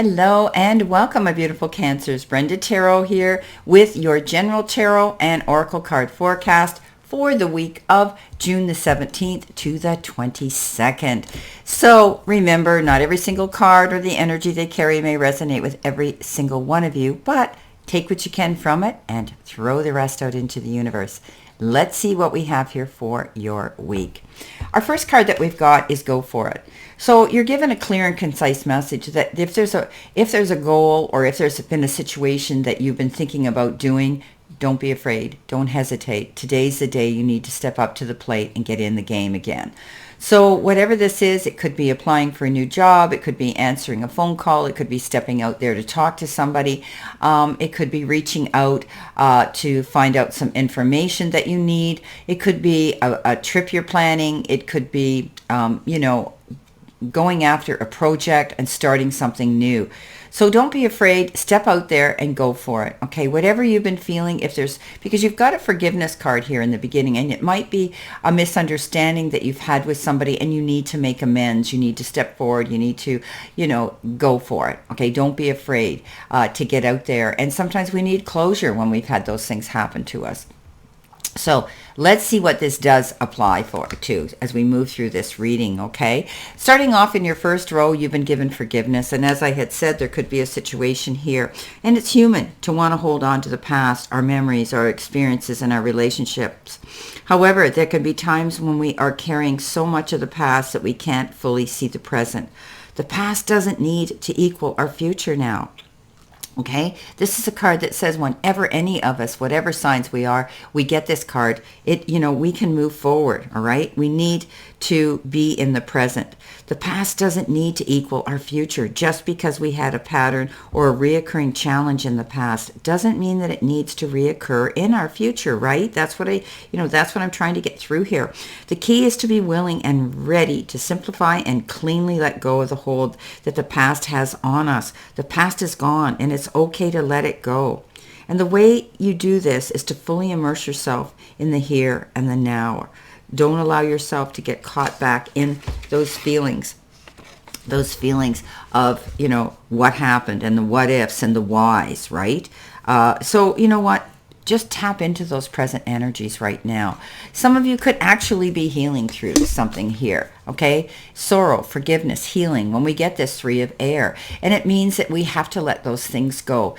Hello and welcome, my beautiful Cancers. Brenda Taro here with your General Tarot and Oracle card forecast for the week of June the 17th to the 22nd. So remember, not every single card or the energy they carry may resonate with every single one of you, but take what you can from it and throw the rest out into the universe. Let's see what we have here for your week. Our first card that we've got is Go For It. So you're given a clear and concise message that if there's a goal, or if there's been a situation that you've been thinking about doing, don't be afraid. Don't hesitate. Today's the day you need to step up to the plate and get in the game again. So whatever this is, it could be applying for a new job. It could be answering a phone call. It could be stepping out there to talk to somebody. It could be reaching out to find out some information that you need. It could be a trip you're planning. It could be, going after a project and starting something new. So don't be afraid. Step out there and go for it. Okay, whatever you've been feeling, because you've got a forgiveness card here in the beginning, and it might be a misunderstanding that you've had with somebody and you need to make amends. You need to step forward. You need to, go for it. Okay, don't be afraid to get out there. And sometimes we need closure when we've had those things happen to us. So let's see what this does apply to as we move through this reading, okay? Starting off in your first row, you've been given forgiveness. And as I had said, there could be a situation here. And it's human to want to hold on to the past, our memories, our experiences, and our relationships. However, there can be times when we are carrying so much of the past that we can't fully see the present. The past doesn't need to equal our future now. Okay, this is a card that says whenever any of us, whatever signs we are, we get this card, we can move forward, all right? We need to be in the present. The past doesn't need to equal our future. Just because we had a pattern or a reoccurring challenge in the past doesn't mean that it needs to reoccur in our future, right? That's what I'm trying to get through here. The key is to be willing and ready to simplify and cleanly let go of the hold that the past has on us. The past is gone, and it's okay to let it go. And the way you do this is to fully immerse yourself in the here and the now. Don't allow yourself to get caught back in those feelings of, what happened and the what ifs and the whys, right? So you know what? Just tap into those present energies right now. Some of you could actually be healing through something here, okay? Sorrow, forgiveness, healing. When we get this 3 of air, and it means that we have to let those things go.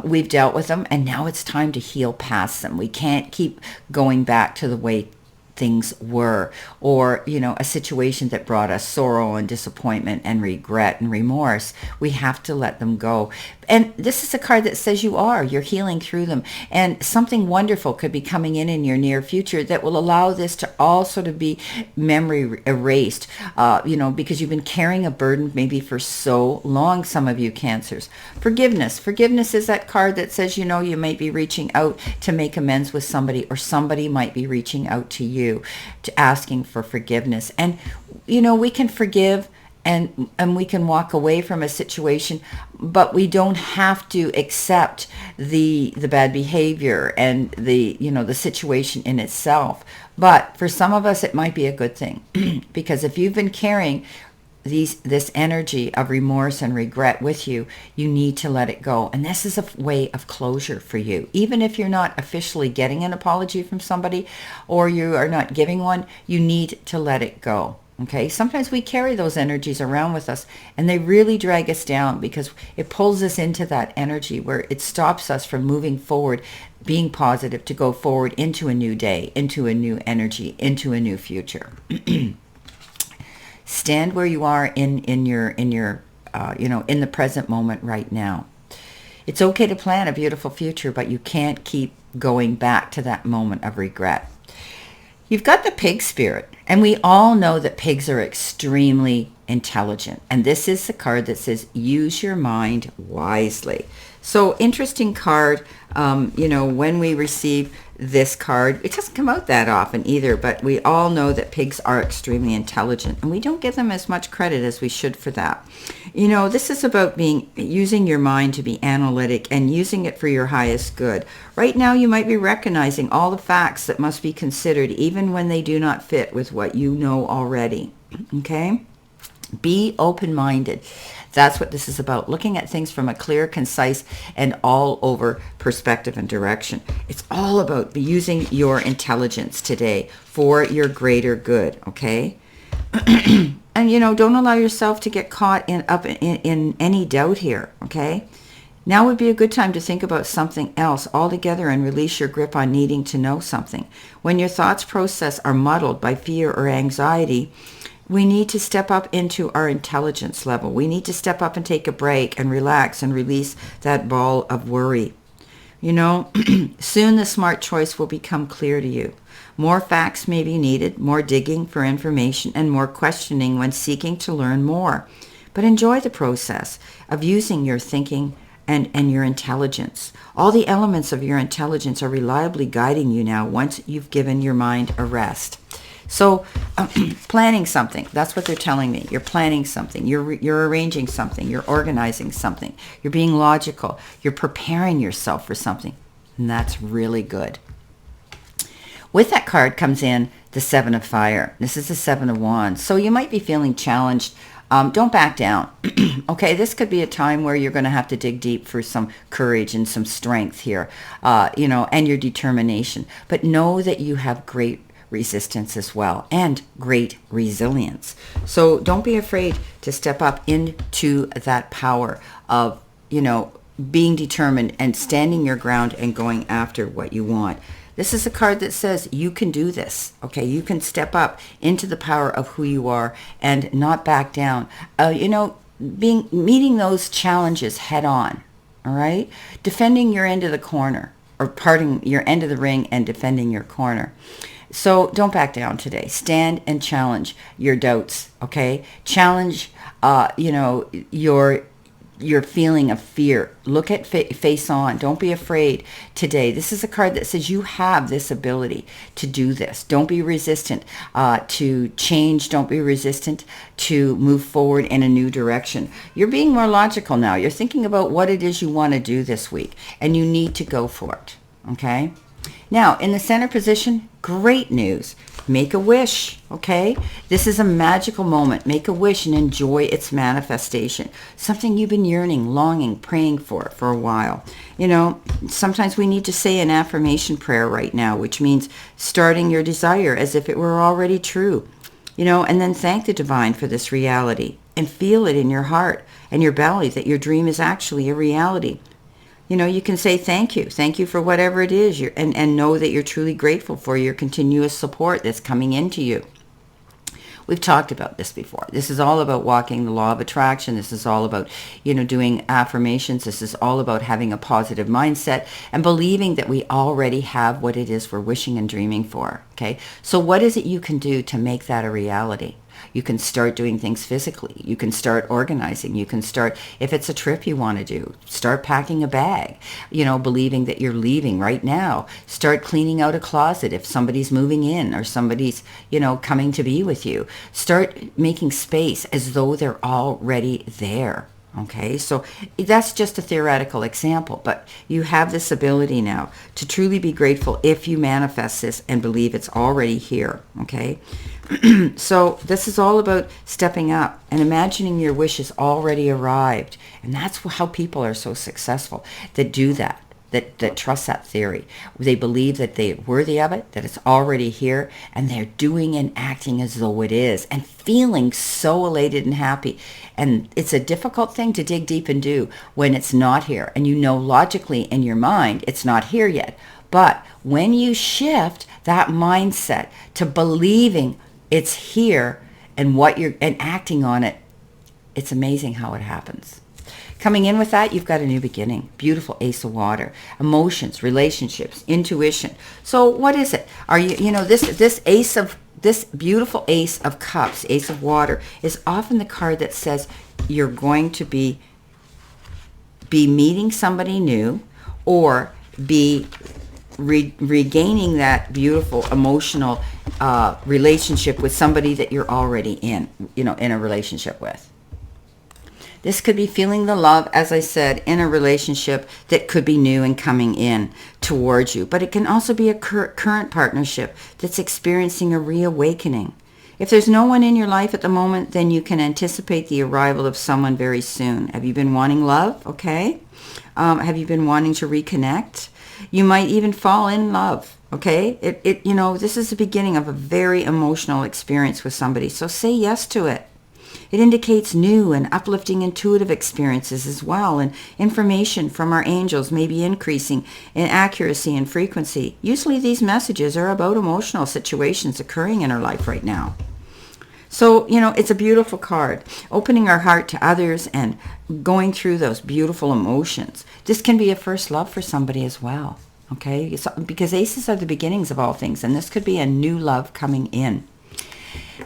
We've dealt with them, and now it's time to heal past them. We can't keep going back to the way things were, or a situation that brought us sorrow and disappointment and regret and remorse. We have to let them go. And this is a card that says you're healing through them, and something wonderful could be coming in your near future that will allow this to all sort of be memory erased, because you've been carrying a burden maybe for so long, some of you Cancers. Forgiveness is that card that says you might be reaching out to make amends with somebody, or somebody might be reaching out to you to asking for forgiveness. And we can forgive and we can walk away from a situation, but we don't have to accept the bad behavior and the situation in itself. But for some of us, it might be a good thing because if you've been carrying this energy of remorse and regret with you, you need to let it go. And this is a way of closure for you. Even if you're not officially getting an apology from somebody, or you are not giving one, you need to let it go. Okay, sometimes we carry those energies around with us, and they really drag us down because it pulls us into that energy where it stops us from moving forward, being positive, to go forward into a new day, into a new energy, into a new future. Stand where you are in the present moment right now. It's okay to plan a beautiful future, but you can't keep going back to that moment of regret. You've got the pig spirit, and we all know that pigs are extremely intelligent. And this is the card that says, use your mind wisely. So interesting card. When we receive this card, it doesn't come out that often either, but we all know that pigs are extremely intelligent, and we don't give them as much credit as we should for that. This is about using your mind to be analytic and using it for your highest good. Right now, you might be recognizing all the facts that must be considered, even when they do not fit with what you know already. Okay? Be open-minded. That's what this is about. Looking at things from a clear, concise, and all-over perspective and direction. It's all about using your intelligence today for your greater good, okay? And, don't allow yourself to get caught in any doubt here, okay? Now would be a good time to think about something else altogether and release your grip on needing to know something. When your thoughts process are muddled by fear or anxiety, we need to step up into our intelligence level. We need to step up and take a break and relax and release that ball of worry. Soon the smart choice will become clear to you. More facts may be needed, more digging for information, and more questioning when seeking to learn more. But enjoy the process of using your thinking and your intelligence. All the elements of your intelligence are reliably guiding you now once you've given your mind a rest. So planning something, that's what they're telling me. You're planning something. You're arranging something. You're organizing something. You're being logical. You're preparing yourself for something. And that's really good. With that card comes in the Seven of Fire. This is the Seven of Wands. So you might be feeling challenged. Don't back down. Okay, this could be a time where you're going to have to dig deep for some courage and some strength here, and your determination. But know that you have great resistance as well and great resilience. So don't be afraid to step up into that power of, being determined and standing your ground and going after what you want. This is a card that says you can do this, okay? You can step up into the power of who you are and not back down. Meeting those challenges head on, all right? Defending your end of the corner, or parting your end of the ring and defending your corner. So don't back down today. Stand and challenge your doubts, okay? Challenge, your feeling of fear. Look at face on. Don't be afraid today. This is a card that says you have this ability to do this. Don't be resistant to change. Don't be resistant to move forward in a new direction. You're being more logical now. You're thinking about what it is you want to do this week, and you need to go for it, okay? Now, in the center position, great news. Make a wish, okay? This is a magical moment. Make a wish and enjoy its manifestation. Something you've been yearning, longing, praying for a while. Sometimes we need to say an affirmation prayer right now, which means starting your desire as if it were already true. And then thank the divine for this reality and feel it in your heart and your belly that your dream is actually a reality. You can say thank you for whatever it is, and know that you're truly grateful for your continuous support that's coming into you. We've talked about this before. This is all about walking the law of attraction. This is all about, doing affirmations. This is all about having a positive mindset and believing that we already have what it is we're wishing and dreaming for, okay? So what is it you can do to make that a reality? You can start doing things physically. You can start organizing. You can start, if it's a trip you want to do, start packing a bag, believing that you're leaving right now. Start cleaning out a closet if somebody's moving in or somebody's, coming to be with you. Start making space as though they're already there. Okay, so that's just a theoretical example, but you have this ability now to truly be grateful if you manifest this and believe it's already here, okay? So this is all about stepping up and imagining your wish has already arrived. And that's how people are so successful, that do that trust that theory. They believe that they're worthy of it, that it's already here, and they're doing and acting as though it is, and feeling so elated and happy. And it's a difficult thing to dig deep and do when it's not here. And logically in your mind, it's not here yet. But when you shift that mindset to believing it's here and and acting on it, it's amazing how it happens. Coming in with that, you've got a new beginning. Beautiful Ace of Water. Emotions, relationships, intuition. So what is it? Are you, this beautiful Ace of Cups, Ace of Water, is often the card that says you're going to be meeting somebody new, or be regaining that beautiful emotional relationship with somebody that you're already in a relationship with. This could be feeling the love, as I said, in a relationship that could be new and coming in towards you. But it can also be a current partnership that's experiencing a reawakening. If there's no one in your life at the moment, then you can anticipate the arrival of someone very soon. Have you been wanting love? Okay. Have you been wanting to reconnect? You might even fall in love. Okay. This is the beginning of a very emotional experience with somebody. So say yes to it. It indicates new and uplifting intuitive experiences as well, and information from our angels may be increasing in accuracy and frequency. Usually these messages are about emotional situations occurring in our life right now. So, it's a beautiful card, opening our heart to others and going through those beautiful emotions. This can be a first love for somebody as well, okay? Because aces are the beginnings of all things, and this could be a new love coming in.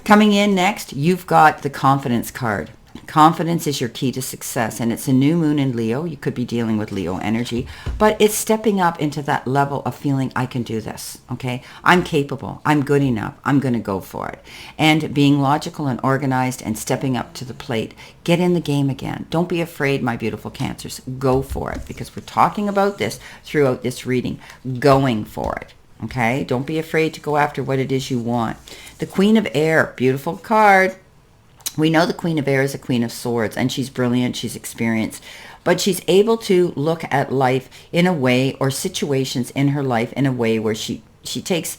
Coming in next, you've got the confidence card. Confidence is your key to success, and it's a new moon in Leo. You could be dealing with Leo energy, but it's stepping up into that level of feeling, I can do this, okay? I'm capable. I'm good enough. I'm going to go for it. And being logical and organized and stepping up to the plate. Get in the game again. Don't be afraid, my beautiful Cancers. Go for it, because we're talking about this throughout this reading. Going for it. Okay, don't be afraid to go after what it is you want. The Queen of Air, beautiful card. We know the Queen of Air is a Queen of Swords, and she's brilliant, she's experienced, but she's able to look at life in a way, or situations in her life in a way where she takes,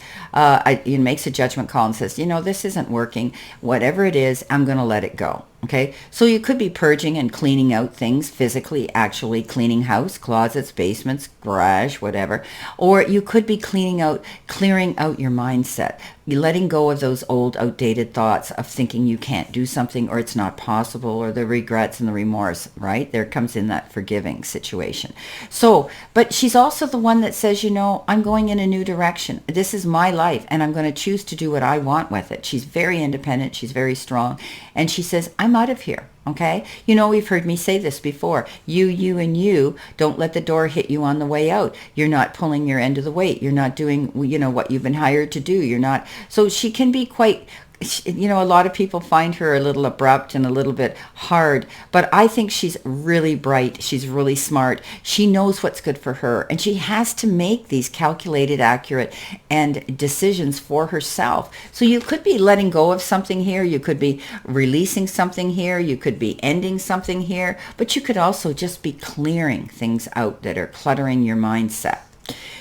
makes a judgment call and says, this isn't working. Whatever it is, I'm going to let it go. Okay, so you could be purging and cleaning out things physically, actually cleaning house, closets, basements, garage, whatever. Or you could be clearing out your mindset. You're letting go of those old, outdated thoughts of thinking you can't do something, or it's not possible, or the regrets and the remorse, right? There comes in that forgiving situation. So, but she's also the one that says, I'm going in a new direction. This is my life, and I'm going to choose to do what I want with it. She's very independent. She's very strong. And she says, I'm out of here. Okay. We've heard me say this before. You, and you, don't let the door hit you on the way out. You're not pulling your end of the weight. You're not doing, what you've been hired to do. You're not. So she can be quite, a lot of people find her a little abrupt and a little bit hard, but I think she's really bright. She's really smart. She knows what's good for her, and she has to make these calculated, accurate, and decisions for herself. So you could be letting go of something here. You could be releasing something here. You could be ending something here, but you could also just be clearing things out that are cluttering your mindset.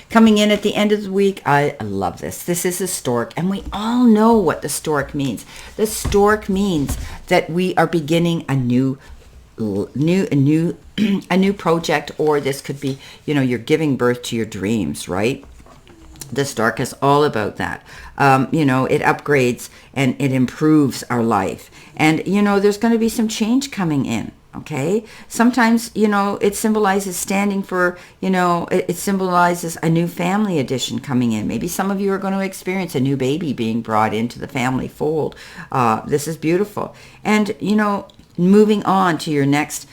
Coming in at the end of the week, I love this. This is a stork, and we all know what the stork means. The stork means that we are beginning a new project, or this could be, you're giving birth to your dreams, right? The stork is all about that. It upgrades and it improves our life. And, there's going to be some change coming in. Okay. Sometimes, it symbolizes standing for, it symbolizes a new family addition coming in. Maybe some of you are going to experience a new baby being brought into the family fold. This is beautiful. And, moving on to your next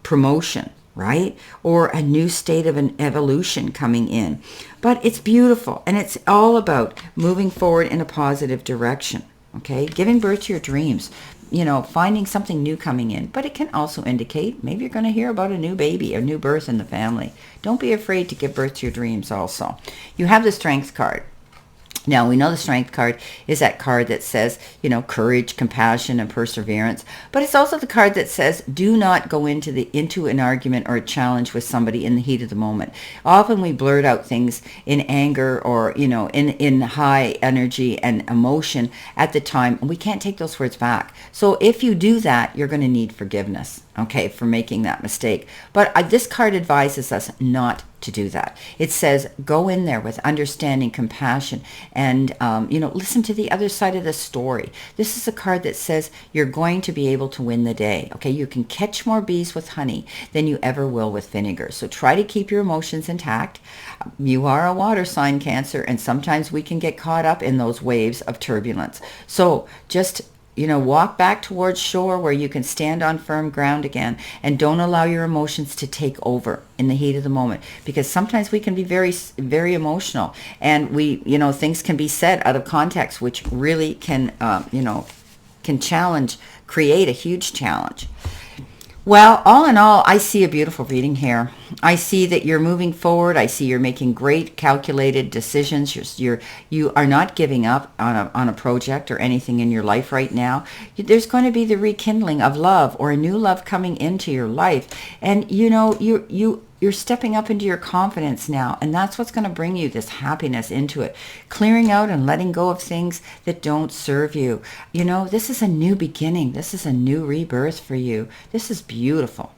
promotion, right? Or a new state of an evolution coming in. But it's beautiful, and it's all about moving forward in a positive direction. Okay. Giving birth to your dreams. Finding something new coming in. But it can also indicate maybe you're going to hear about a new baby, a new birth in the family. Don't be afraid to give birth to your dreams also. You have the Strength card. Now, we know the Strength card is that card that says, courage, compassion, and perseverance. But it's also the card that says, do not go into an argument or a challenge with somebody in the heat of the moment. Often we blurt out things in anger or, in high energy and emotion at the time, and we can't take those words back. So if you do that, you're going to need forgiveness, okay, for making that mistake. But this card advises us not to do that. It says go in there with understanding, compassion, and listen to the other side of the story. This is a card that says you're going to be able to win the day. Okay, you can catch more bees with honey than you ever will with vinegar. So try to keep your emotions intact. You are a water sign, Cancer, and sometimes we can get caught up in those waves of turbulence. So just walk back towards shore where you can stand on firm ground again, and don't allow your emotions to take over in the heat of the moment, because sometimes we can be very, very emotional, and things can be said out of context, which really can create a huge challenge. Well, all in all, I see a beautiful reading here. I see that you're moving forward. I see you're making great calculated decisions. You are not giving up on a project or anything in your life right now. There's going to be the rekindling of love or a new love coming into your life. And you're stepping up into your confidence now, and that's what's going to bring you this happiness into it. Clearing out and letting go of things that don't serve you. This is a new beginning. This is a new rebirth for you. This is beautiful.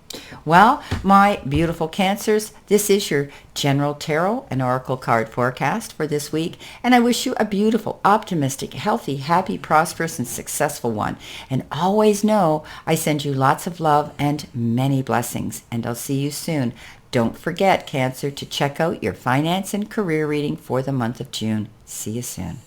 Well, my beautiful Cancers, this is your General Tarot and Oracle card forecast for this week, and I wish you a beautiful, optimistic, healthy, happy, prosperous, and successful one. And always know I send you lots of love and many blessings, and I'll see you soon. Don't forget, Cancer, to check out your finance and career reading for the month of June. See you soon.